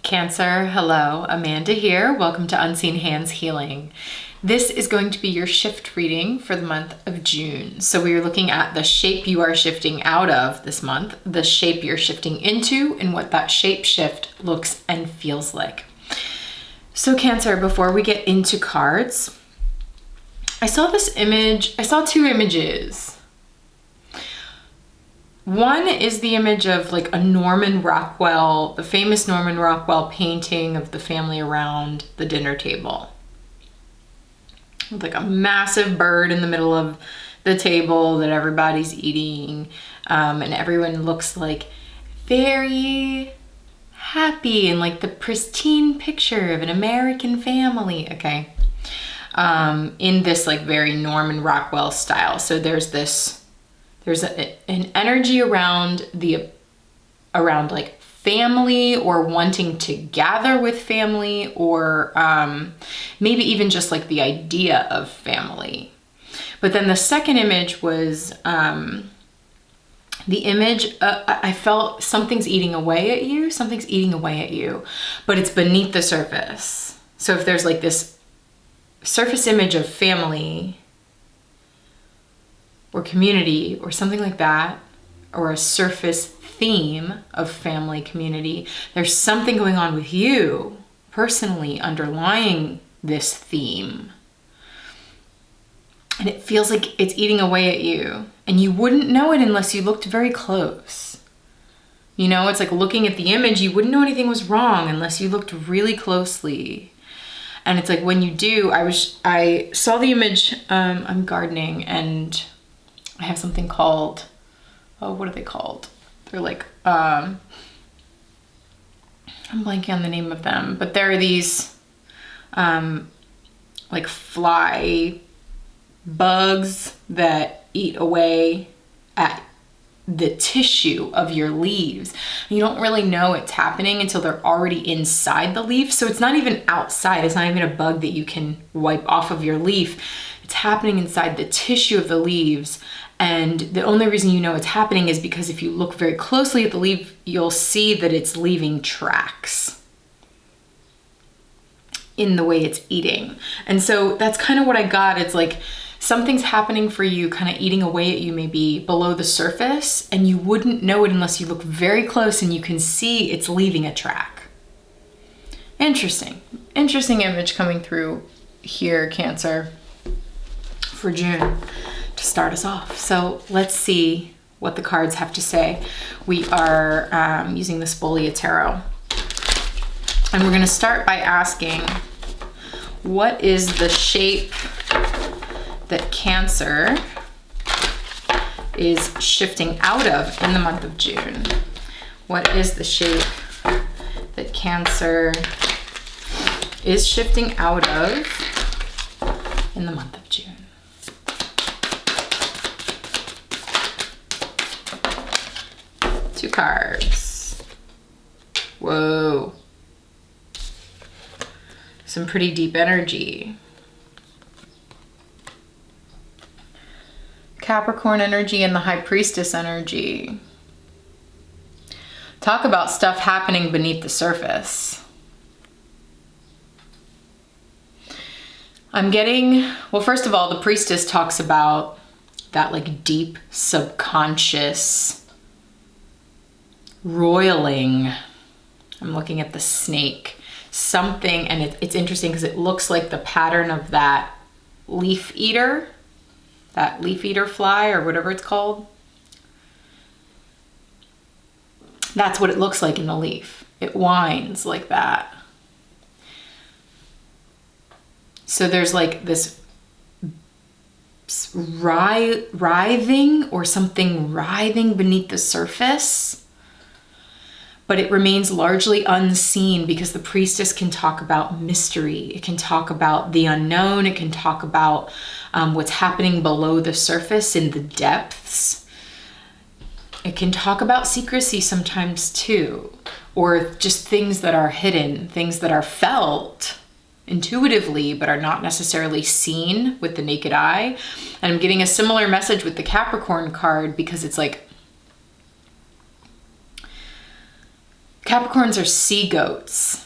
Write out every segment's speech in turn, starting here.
Cancer, hello, Amanda here. Welcome to Unseen Hands Healing. This is going to be your shift reading for the month of June. So we are looking at the shape you are shifting out of this month, the shape you're shifting into, and what that shape shift looks and feels like. So Cancer, before we get into cards, I saw two images. One is the image of like a Norman Rockwell, the famous Norman Rockwell painting of the family around the dinner table. With like a massive bird in the middle of the table that everybody's eating. And everyone looks like very happy and like the pristine picture of an American family, okay? In this like very Norman Rockwell style. So there's an energy around like family or wanting to gather with family, or maybe even just like the idea of family. But then the second image was the image, I felt something's eating away at you, but it's beneath the surface. So if there's like this surface image of family or community or something like that, or a surface theme of family community, there's something going on with you personally underlying this theme. And it feels like it's eating away at you. And you wouldn't know it unless you looked very close. You know, it's like looking at the image, you wouldn't know anything was wrong unless you looked really closely. And it's like when you do, I saw the image, I'm gardening and I have something called, what are they called? They're like, I'm blanking on the name of them, but there are these like fly bugs that eat away at the tissue of your leaves. You don't really know it's happening until they're already inside the leaf. So it's not even outside. It's not even a bug that you can wipe off of your leaf. It's happening inside the tissue of the leaves. And the only reason you know it's happening is because if you look very closely at the leaf, you'll see that it's leaving tracks in the way it's eating. And so that's kind of what I got. It's like something's happening for you, kind of eating away at you maybe below the surface, and you wouldn't know it unless you look very close and you can see it's leaving a track. Interesting image coming through here, Cancer, for June to start us off. So let's see what the cards have to say. We are using the Spolia Tarot. And we're gonna start by asking, what is the shape that Cancer is shifting out of in the month of June? What is the shape that Cancer is shifting out of in the month of June? Two cards. Whoa. Some pretty deep energy. Capricorn energy and the High Priestess energy. Talk about stuff happening beneath the surface. I'm getting, well, first of all, the Priestess talks about that like deep subconscious roiling. I'm looking at the snake. Something, and it's interesting because it looks like the pattern of that leaf eater fly or whatever it's called. That's what it looks like in the leaf. It winds like that. So there's like this writhing or something writhing beneath the surface, but it remains largely unseen because the Priestess can talk about mystery. It can talk about the unknown. It can talk about what's happening below the surface in the depths. It can talk about secrecy sometimes too, or just things that are hidden, things that are felt intuitively but are not necessarily seen with the naked eye. And I'm getting a similar message with the Capricorn card because it's like Capricorns are sea goats.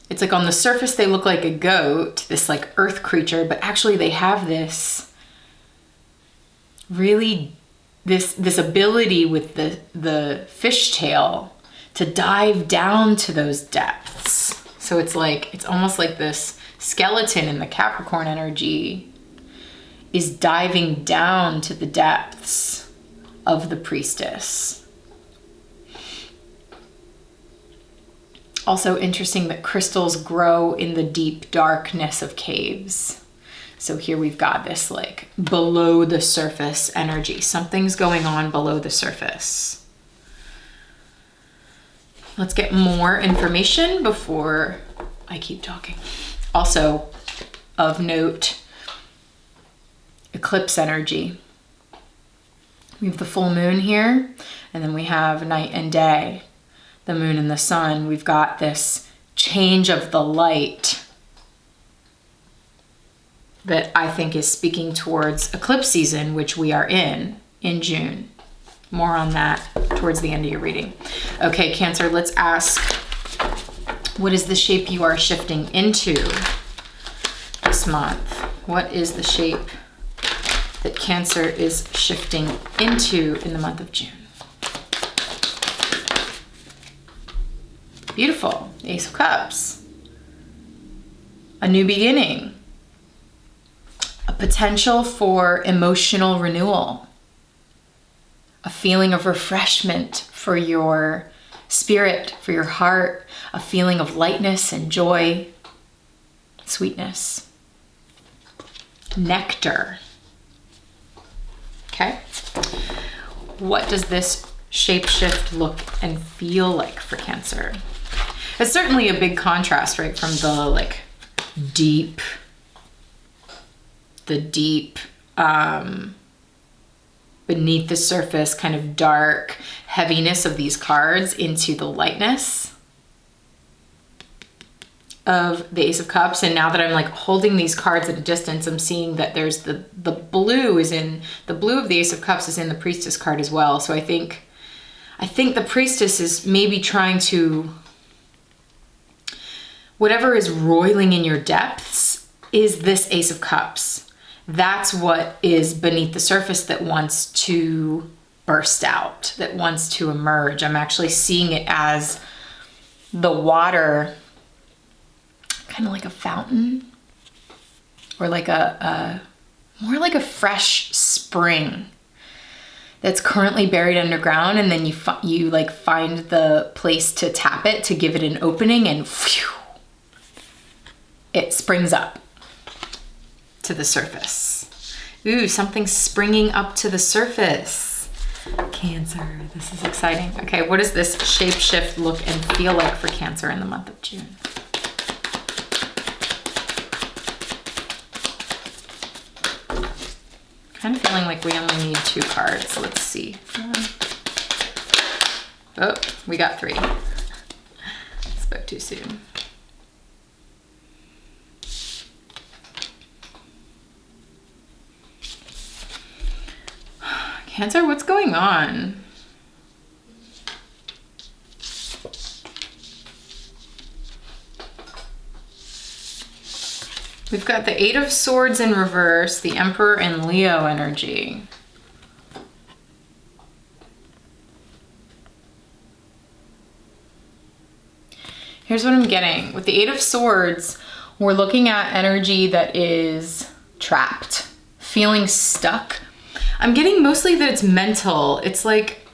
It's like on the surface they look like a goat, this like earth creature, but actually they have this really, this ability with the fishtail to dive down to those depths. So it's like, it's almost like this skeleton in the Capricorn energy is diving down to the depths of the priestess. Also interesting that crystals grow in the deep darkness of caves. So here we've got this like below the surface energy. Something's going on below the surface. Let's get more information before I keep talking. Also of note, eclipse energy. We have the full moon here, and then we have night and day. The moon and the sun, we've got this change of the light that I think is speaking towards eclipse season, which we are in June. More on that towards the end of your reading. Okay, Cancer, let's ask, what is the shape you are shifting into this month? What is the shape that Cancer is shifting into in the month of June? Beautiful. Ace of Cups. A new beginning. A potential for emotional renewal. A feeling of refreshment for your spirit, for your heart. A feeling of lightness and joy. Sweetness. Nectar. Okay. What does this shapeshift look and feel like for Cancer? It's certainly a big contrast, right, from the like deep, beneath the surface kind of dark heaviness of these cards into the lightness of the Ace of Cups. And now that I'm like holding these cards at a distance, I'm seeing that there's the blue of the Ace of Cups is in the Priestess card as well. So I think the Priestess is maybe trying to, whatever is roiling in your depths is this Ace of Cups. That's what is beneath the surface that wants to burst out, that wants to emerge. I'm actually seeing it as the water, kind of like a fountain, or like more like a fresh spring that's currently buried underground, and then you like find the place to tap it to give it an opening, and phew, it springs up to the surface. Ooh, something's springing up to the surface. Cancer, this is exciting. Okay, what does this shapeshift look and feel like for Cancer in the month of June? Kind of feeling like we only need 2 cards. Let's see. Oh, we got 3. Spoke too soon. Cancer, what's going on? We've got the 8 of Swords in reverse, the Emperor and Leo energy. Here's what I'm getting. With the 8 of Swords, we're looking at energy that is trapped, feeling stuck. I'm getting mostly that it's mental. It's like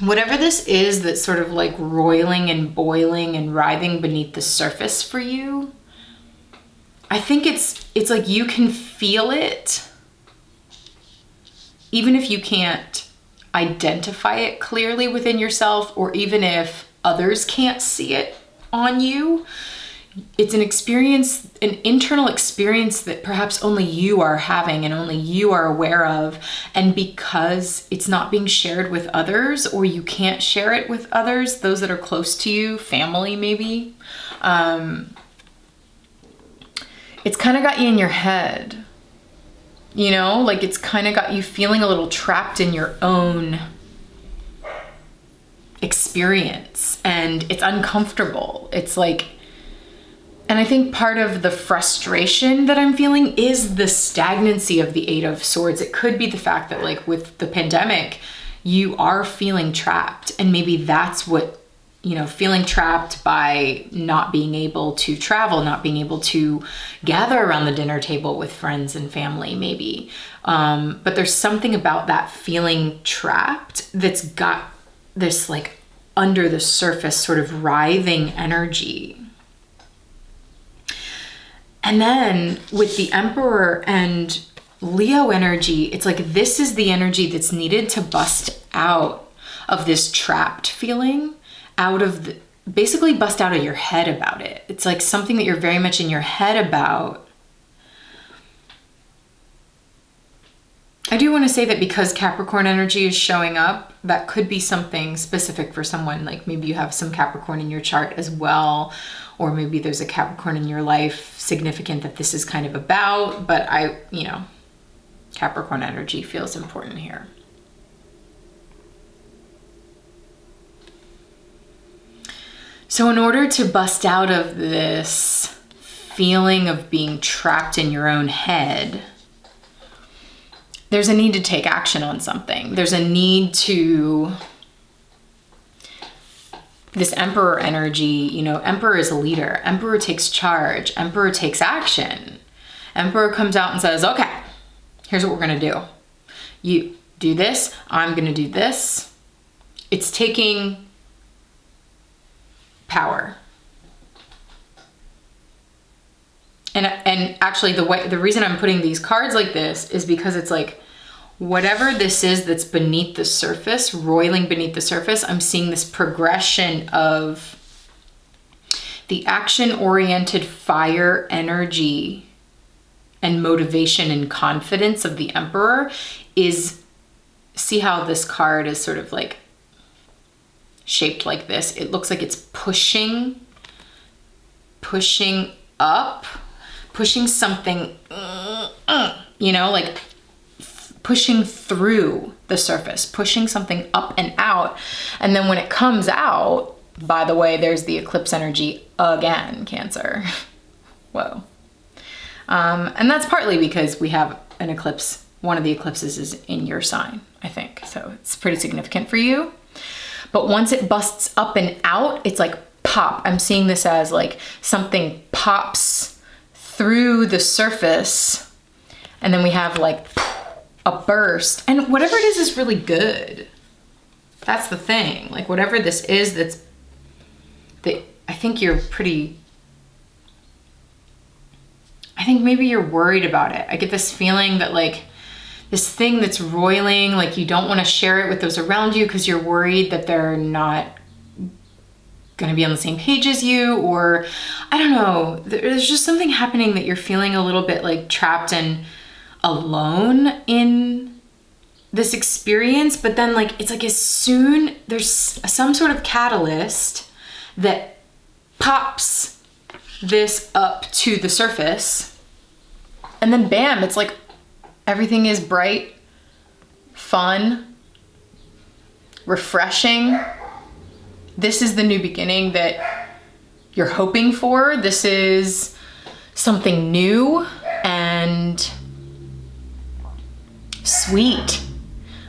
whatever this is that's sort of like roiling and boiling and writhing beneath the surface for you, I think it's like you can feel it, even if you can't identify it clearly within yourself, or even if others can't see it on you. It's an experience, an internal experience that perhaps only you are having and only you are aware of. And because it's not being shared with others, or you can't share it with others, those that are close to you, family maybe, it's kind of got you in your head, you know, like it's kind of got you feeling a little trapped in your own experience, and it's uncomfortable. It's like, and I think part of the frustration that I'm feeling is the stagnancy of the Eight of Swords. It could be the fact that like with the pandemic, you are feeling trapped, and maybe that's what, you know, feeling trapped by not being able to travel, not being able to gather around the dinner table with friends and family, maybe. But there's something about that feeling trapped that's got this like under the surface sort of writhing energy. And then with the Emperor and Leo energy, it's like this is the energy that's needed to bust out of this trapped feeling, basically bust out of your head about it. It's like something that you're very much in your head about. I do want to say that because Capricorn energy is showing up, that could be something specific for someone. Like maybe you have some Capricorn in your chart as well, or maybe there's a Capricorn in your life significant that this is kind of about, but Capricorn energy feels important here. So in order to bust out of this feeling of being trapped in your own head, there's a need to take action on something. There's a need to, this Emperor energy, Emperor is a leader. Emperor takes charge. Emperor takes action. Emperor comes out and says, okay, here's what we're gonna do. You do this, I'm gonna do this. It's taking power. And actually the reason I'm putting these cards like this is because it's like, whatever this is that's beneath the surface, roiling beneath the surface, I'm seeing this progression of the action-oriented fire energy and motivation and confidence of the Emperor is, see how this card is sort of like shaped like this? It looks like it's pushing up, pushing something, like pushing through the surface, pushing something up and out. And then when it comes out, by the way, there's the eclipse energy again, Cancer. Whoa. And that's partly because we have an eclipse. One of the eclipses is in your sign, I think. So it's pretty significant for you. But once it busts up and out, it's like pop. I'm seeing this as like something pops through the surface, and then we have like a burst, and whatever it is really good. That's the thing. Like whatever this is, I think maybe you're worried about it. I get this feeling that like this thing that's roiling, like you don't want to share it with those around you because you're worried that they're not going to be on the same page as you, or I don't know. There's just something happening that you're feeling a little bit like trapped and alone in this experience. But then like it's like as soon there's some sort of catalyst that pops this up to the surface, and then bam, it's like everything is bright, fun, refreshing. This is the new beginning that you're hoping for. This is something new and sweet.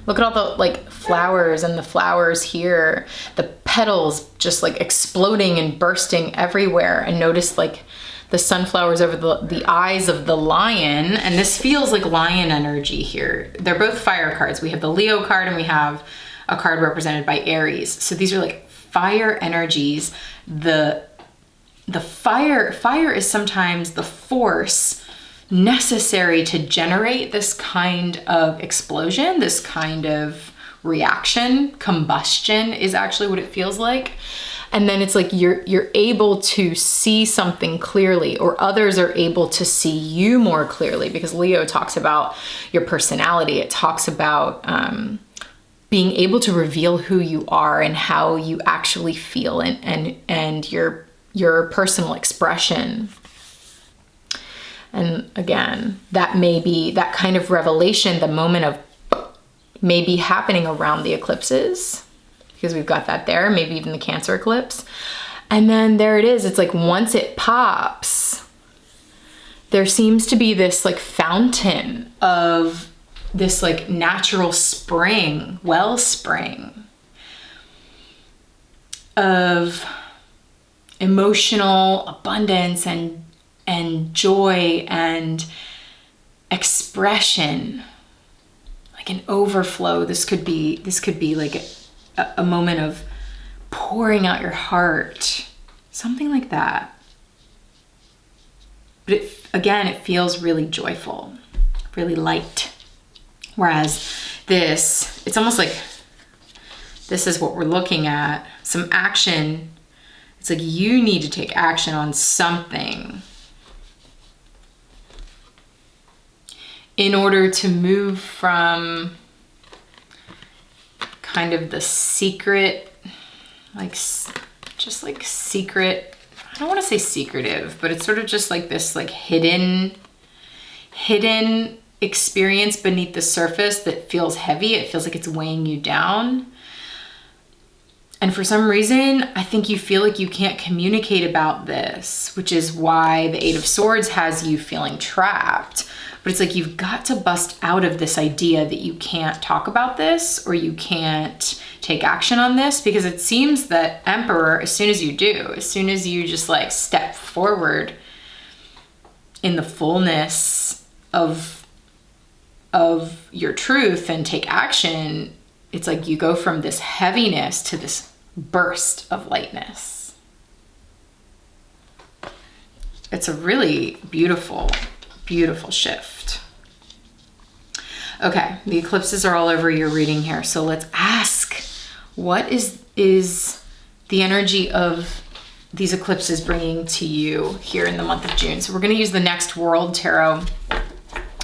Look at all the like flowers, and the flowers here, the petals just like exploding and bursting everywhere. And notice like the sunflowers over the eyes of the lion, and this feels like lion energy here. They're both fire cards. We have the Leo card and we have a card represented by Aries. So these are like fire energies. The fire is sometimes the force necessary to generate this kind of explosion, this kind of reaction. Combustion is actually what it feels like. And then it's like you're able to see something clearly, or others are able to see you more clearly, because Leo talks about your personality. It talks about being able to reveal who you are and how you actually feel, and your personal expression. And again, that may be that kind of revelation, the moment of may be happening around the eclipses. because we've got that there, maybe even the Cancer eclipse. And then there it is. It's like once it pops, there seems to be this like fountain of this like natural spring, wellspring of emotional abundance and joy and expression, like an overflow. This could be like a moment of pouring out your heart, something like that. But it feels really joyful, really light. Whereas this, it's almost like this is what we're looking at, some action. It's like you need to take action on something in order to move from kind of the secret, like just like secret, I don't want to say secretive, but it's sort of just like this like hidden experience beneath the surface that feels heavy. It feels like it's weighing you down. And for some reason, I think you feel like you can't communicate about this, which is why the Eight of Swords has you feeling trapped. But it's like you've got to bust out of this idea that you can't talk about this or you can't take action on this, because it seems that Emperor, as soon as you just like step forward in the fullness of your truth and take action, it's like you go from this heaviness to this burst of lightness. It's a really beautiful, beautiful shift. Okay, the eclipses are all over your reading here. So let's ask, what is the energy of these eclipses bringing to you here in the month of June? So we're going to use the Next World Tarot.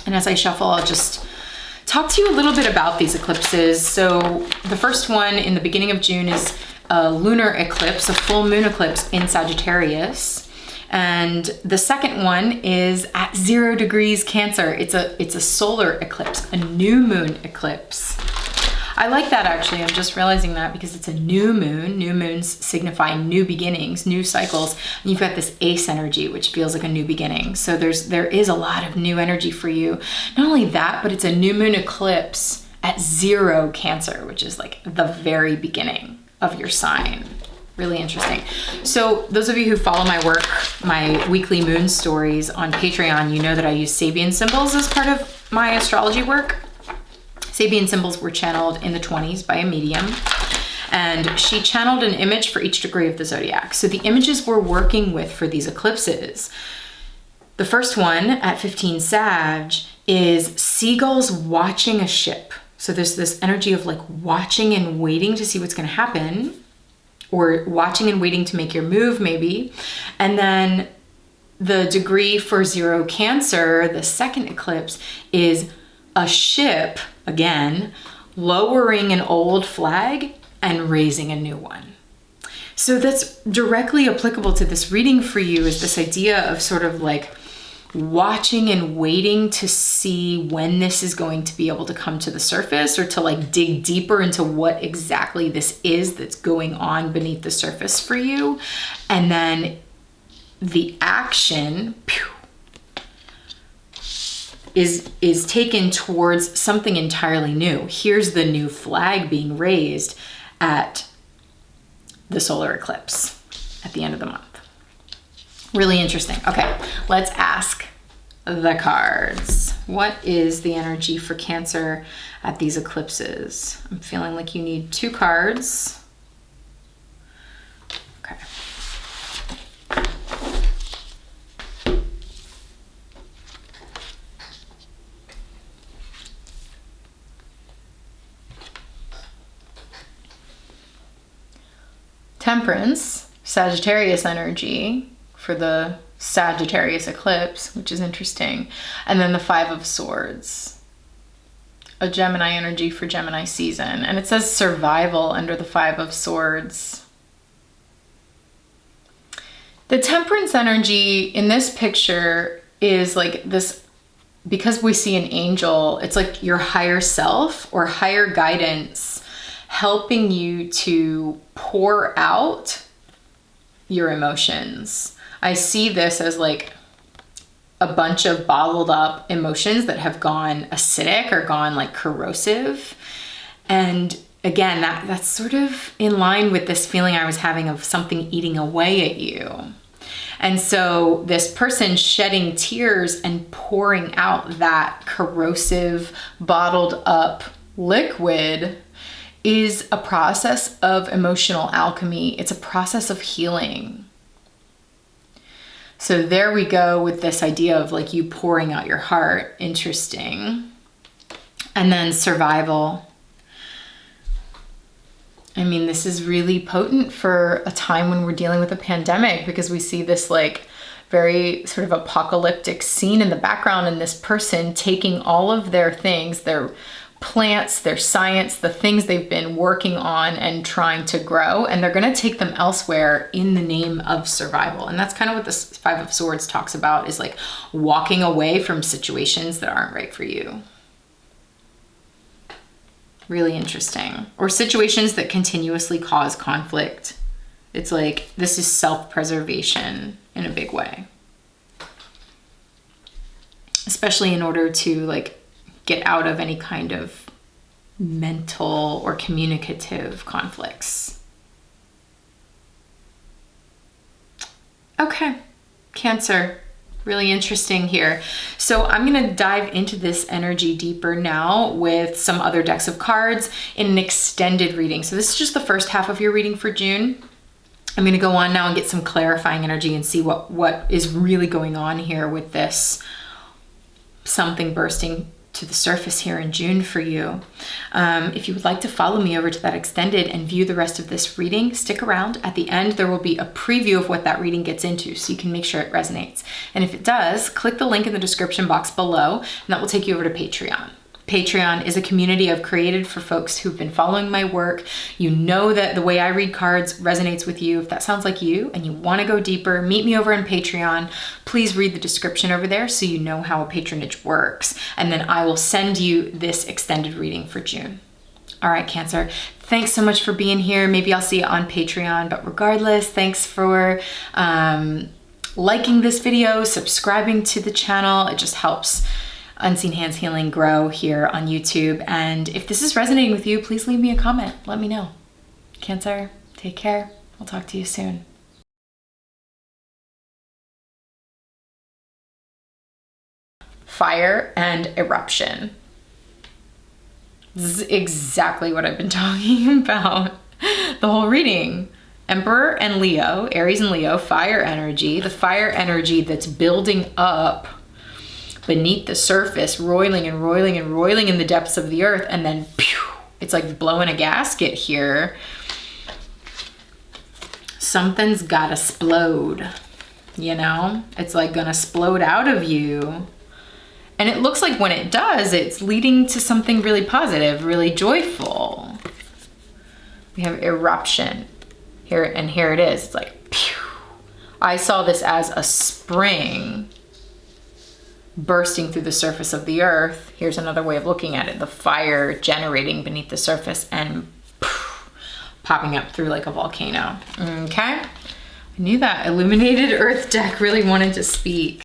And as I shuffle, I'll just talk to you a little bit about these eclipses. So the first one in the beginning of June is a lunar eclipse, a full moon eclipse in Sagittarius. And the second one is at 0 degrees Cancer. It's a solar eclipse, a new moon eclipse. I like that actually. I'm just realizing that because it's a new moon. New moons signify new beginnings, new cycles. And you've got this ace energy, which feels like a new beginning. So there is a lot of new energy for you. Not only that, but it's a new moon eclipse at 0 Cancer, which is like the very beginning of your sign. Really interesting. So those of you who follow my work, my weekly moon stories on Patreon, you know that I use Sabian symbols as part of my astrology work. Sabian symbols were channeled in the 20s by a medium, and she channeled an image for each degree of the zodiac. So the images we're working with for these eclipses, the first one at 15 Sag is seagulls watching a ship. So there's this energy of like watching and waiting to see what's going to happen, or watching and waiting to make your move maybe. And then the degree for 0 Cancer, the second eclipse, is a ship, again, lowering an old flag and raising a new one. So that's directly applicable to this reading for you, is this idea of sort of like watching and waiting to see when this is going to be able to come to the surface, or to like dig deeper into what exactly this is that's going on beneath the surface for you. And then the action is taken towards something entirely new. Here's the new flag being raised at the solar eclipse at the end of the month. Really interesting. Okay, let's ask the cards. What is the energy for Cancer at these eclipses? I'm feeling like you need 2 cards. Okay. Temperance, Sagittarius energy for the Sagittarius eclipse, which is interesting. And then the 5 of Swords, a Gemini energy for Gemini season. And it says survival under the 5 of Swords. The Temperance energy in this picture is like this, because we see an angel, it's like your higher self or higher guidance helping you to pour out your emotions. I see this as like a bunch of bottled up emotions that have gone acidic or gone like corrosive. And again, that's sort of in line with this feeling I was having of something eating away at you. And so this person shedding tears and pouring out that corrosive, bottled up liquid is a process of emotional alchemy. It's a process of healing. So there we go with this idea of like you pouring out your heart. Interesting. And then survival. I mean, this is really potent for a time when we're dealing with a pandemic, because we see this like very sort of apocalyptic scene in the background, and this person taking all of their things, their plants, their science, the things they've been working on and trying to grow, and they're going to take them elsewhere in the name of survival. And that's kind of what this Five of Swords talks about, is like walking away from situations that aren't right for you. Really interesting. Or situations that continuously cause conflict. It's like, this is self-preservation in a big way. Especially in order to like get out of any kind of mental or communicative conflicts. Okay, Cancer. Really interesting here. So I'm going to dive into this energy deeper now with some other decks of cards in an extended reading. So this is just the first half of your reading for June. I'm going to go on now and get some clarifying energy and see what is really going on here with this something bursting to the surface here in June for you. If you would like to follow me over to that extended and view the rest of this reading, stick around. At the end, there will be a preview of what that reading gets into, so you can make sure it resonates. And if it does, click the link in the description box below, and that will take you over to Patreon. Patreon is a community I've created for folks who've been following my work. You know that the way I read cards resonates with you. If that sounds like you and you want to go deeper, meet me over on Patreon. Please read the description over there so you know how a patronage works. And then I will send you this extended reading for June. All right, Cancer, thanks so much for being here. Maybe I'll see you on Patreon, but regardless, thanks for liking this video, subscribing to the channel. It just helps Unseen Hands Healing grow here on YouTube. And if this is resonating with you, please leave me a comment. Let me know. Cancer, take care. I'll talk to you soon. Fire and eruption. This is exactly what I've been talking about the whole reading. Emperor and Leo, Aries and Leo, fire energy. The fire energy that's building up beneath the surface, roiling and roiling and roiling in the depths of the earth, and then pew, it's like blowing a gasket here. Something's gotta splode, you know? It's like gonna splode out of you. And it looks like when it does, it's leading to something really positive, really joyful. We have eruption here, and here it is. It's like, pew. I saw this as a spring bursting through the surface of the earth. Here's another way of looking at it. The fire generating beneath the surface and popping up through like a volcano. Okay. I knew that illuminated earth deck really wanted to speak.